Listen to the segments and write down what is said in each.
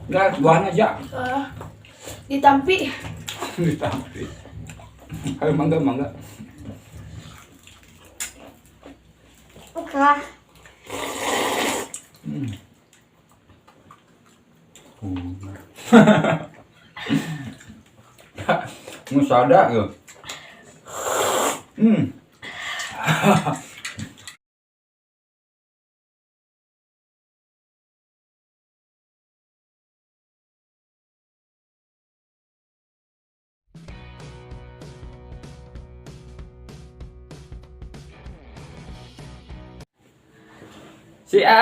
Enggak, buahnya aja. Ditampi. Ditampi. Ayo mangga. Oke. Musada ya.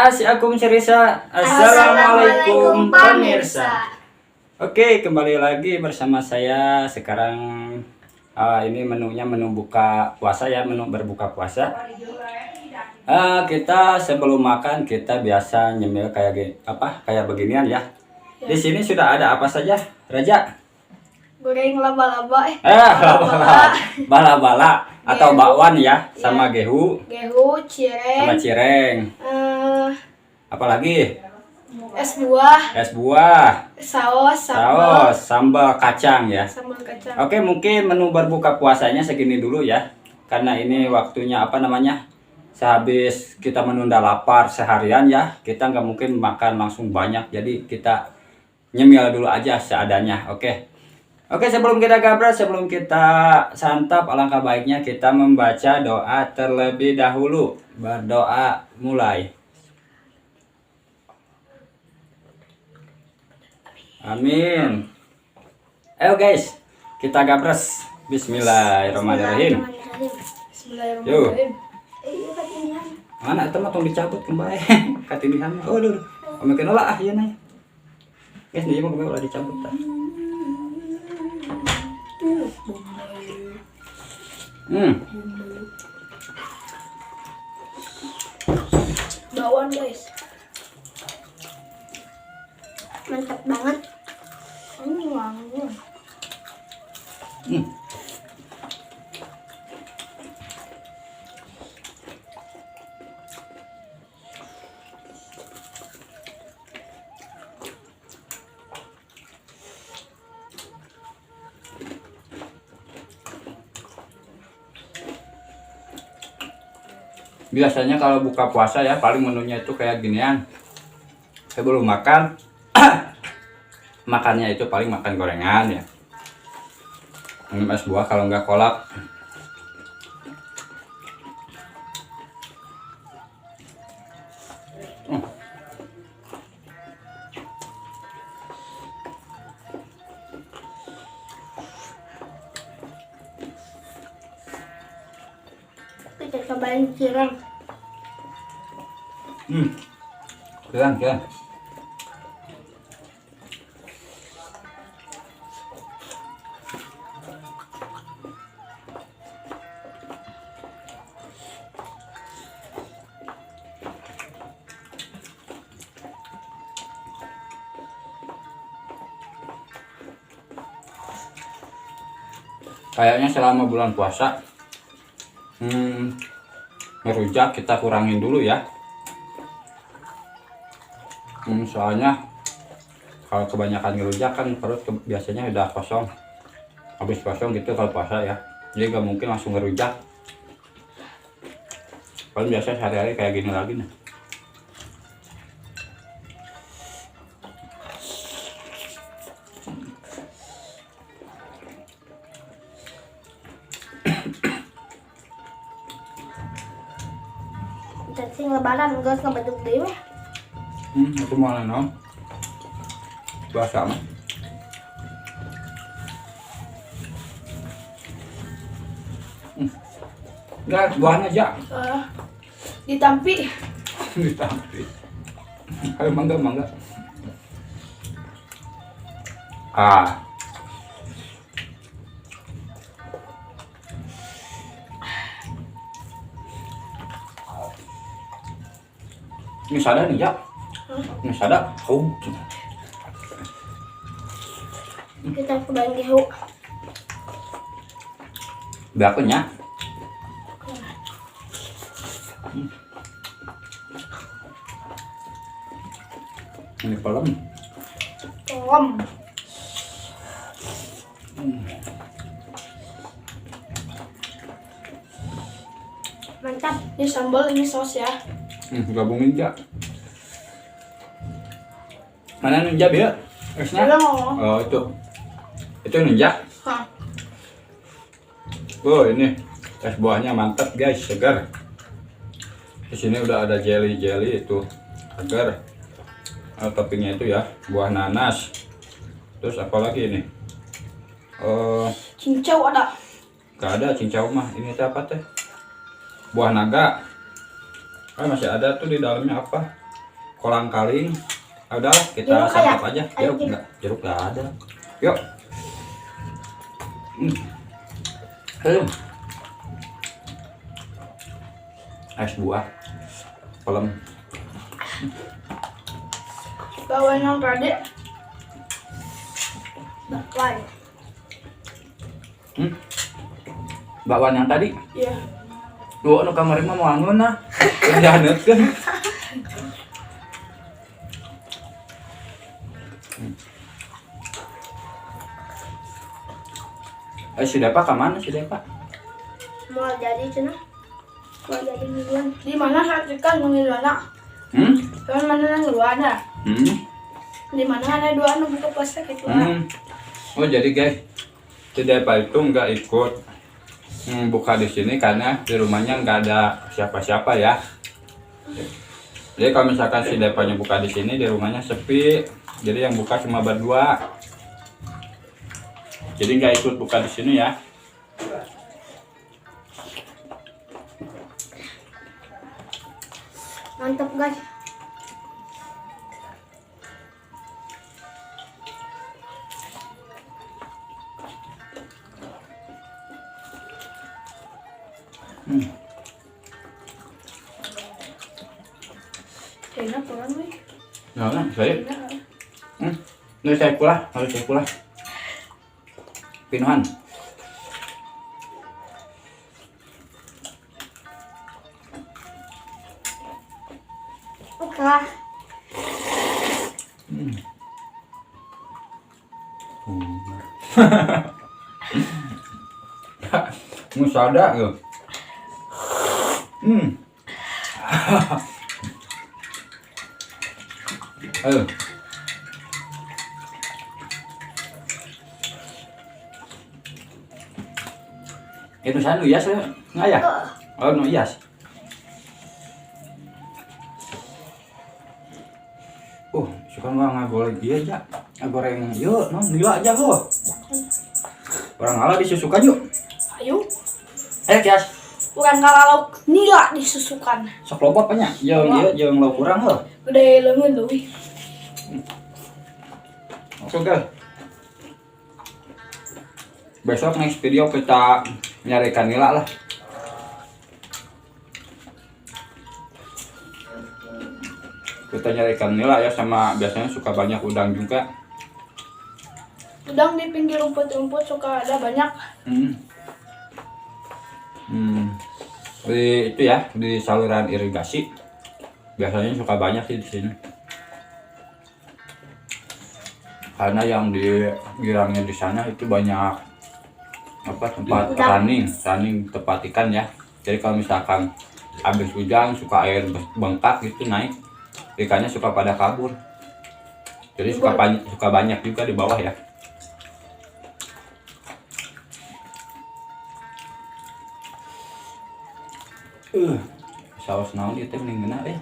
Si Akum Cerisa. Assalamualaikum pemirsa. Oke, kembali lagi bersama saya. Sekarang ini menunya menu buka puasa ya, menu berbuka puasa. Kita sebelum makan kita biasa nyemil kayak beginian ya. Di sini sudah ada apa saja, Raja? Goreng laba-laba. Bala-bala atau bakwan ya, sama gehu Cireng. sama cireng. Apalagi? Es buah. Saus. Sambal kacang ya. Sambal kacang. Oke, mungkin menu berbuka puasanya segini dulu ya. Karena ini waktunya sehabis kita menunda lapar seharian ya. Kita nggak mungkin makan langsung banyak. Jadi kita nyemil dulu aja seadanya. Oke, sebelum kita gabras, sebelum kita santap, alangkah baiknya kita membaca doa terlebih dahulu. Berdoa mulai. Amin. Ayo guys, kita gabras. Bismillahirrahmanirrahim. Bismillahirrahmanirrahim. Mana itu mah tong dicabut kembali. Katilihan. Oh, aduh. Omekeun lah ah ieu na. Guys, dia mah kembali ulah dicabut tah. Bakwan guys. Mantap banget. Wangi. Biasanya kalau buka puasa ya paling menunya itu kayak ginian. Sebelum makan makannya itu paling makan gorengan ya. Minum es buah kalau nggak kolak. Kita cobain cireng. Keren. Kayaknya selama bulan puasa ngerujak kita kurangin dulu ya. Soalnya kalau kebanyakan ngerujak kan perut biasanya udah kosong, habis kosong gitu kalau puasa ya. Jadi gak mungkin langsung ngerujak. Paling biasa sehari-hari kayak gini lagi nih. Cacing lebaran guys ngebaduk dewe. Itu mana non? Puasa mah. Enggak, buahnya aja. Ditampi. Ditampi. Ayo mangga. Ini sada nih ya. Ini sada. Kita cobain gehu. Berapanya? Ini pelem. Lem. Mantap. Ini sambal, ini saus ya. Gabungin ya. Mana ninja dia? Esnya? Belum. Oh itu. Itu ninja. Hah. Oh ini es buahnya mantap guys, segar. Di sini udah ada jelly itu segar. Toppingnya itu ya buah nanas. Terus apa lagi ini? Cincau ada. Gak ada cincau mah. Ini teh apa teh? Buah naga. Masih ada tuh di dalamnya apa? Kolang kaling. Udah kita Jeruk santap ya? aja. Ayo, Jeruk nggak ada. Yuk. Es buah. Pelem. Bawain yang tadi. Bakwan. Bakwan yang tadi. Iya. Dua nu kamari mah mau angun nah. Janet kan. Si Depa kemana si Depa? Mau jadi cina. Mau jadi duluan. Di mana saksikan ngomongin mana? Di mana yang duluan ya? Di mana ada dua anu buka puasa gitu lah. Oh jadi guys, si Depa itu nggak ikut buka di sini karena di rumahnya nggak ada siapa-siapa ya. Jadi kalau misalkan si Depanya buka di sini, di rumahnya sepi, jadi yang buka cuma berdua. Jadi nggak ikut buka di sini ya. Mantap guys. Enak kurang nih. Nah, saya. Ini saya pula, harus saya pula. Pinuhan. Oke. Musada ya. Ayo. Itu saya nu hias nggak ya? Oh nu hias. Suka nggak goreng dia aja. Goreng yuk, non gila aja ho. Orang ala disusukan yuk. Ayo. Kias. Bukan kalau nila disusukan. Sok lobot banyak. Jeung lo kurang ho. Gede leungeun leuwih. Oke guys. Besok next video kita nyarikan nila lah. Kita nyarikan nila ya, sama biasanya suka banyak udang juga. Udang di pinggir rumput-rumput suka ada banyak. Itu ya di saluran irigasi biasanya suka banyak sih di sini. Karena yang di girangnya di sana itu banyak tempat running tempat ikan ya. Jadi kalau misalkan habis hujan suka air bengkak gitu naik, ikannya suka pada kabur. Jadi suka banyak juga di bawah ya. Saus naon ieu teh mending geuna ya.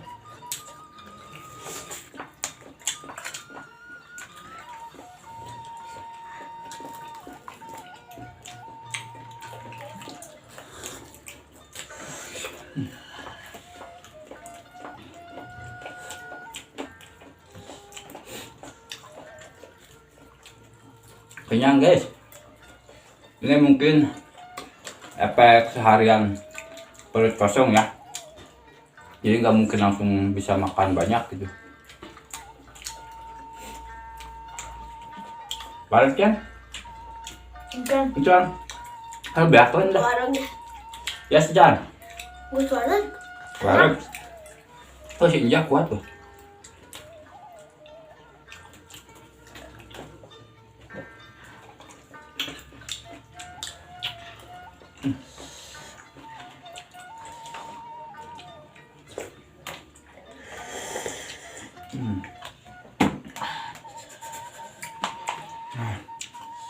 Kenyang guys. Ini mungkin efek seharian perut kosong ya. Jadi nggak mungkin langsung bisa makan banyak gitu. Balik kan? Jangan. Kalau beakon dah. Ya sejan. Gue suara. Wareg. Oh si Injak kuat tuh.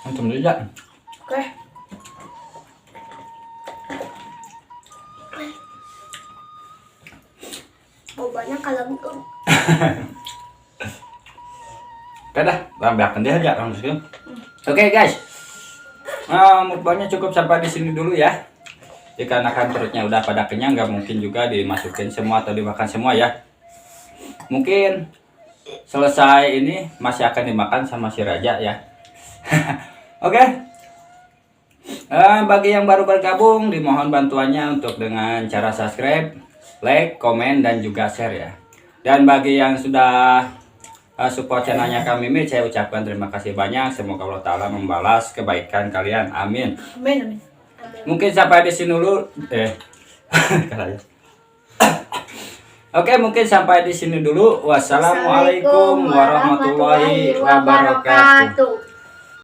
Antum juga. Oke. Bobanya kalau gitu. Oke dah, lambakan dia aja langsung. Oke guys, mukbangnya cukup sampai di sini dulu ya. Dikarenakan perutnya udah pada kenyang, nggak mungkin juga dimasukin semua atau dimakan semua ya. Mungkin selesai ini masih akan dimakan sama si Raja ya. Oke. Bagi yang baru bergabung, dimohon bantuannya untuk dengan cara subscribe, like, komen, dan juga share ya. Dan bagi yang sudah support channelnya kami ini, saya ucapkan terima kasih banyak. Semoga Allah Ta'ala membalas kebaikan kalian. Amin. Amin, amin. Mungkin sampai di sini dulu. Oke, mungkin sampai di sini dulu. Wassalamualaikum warahmatullahi wabarakatuh.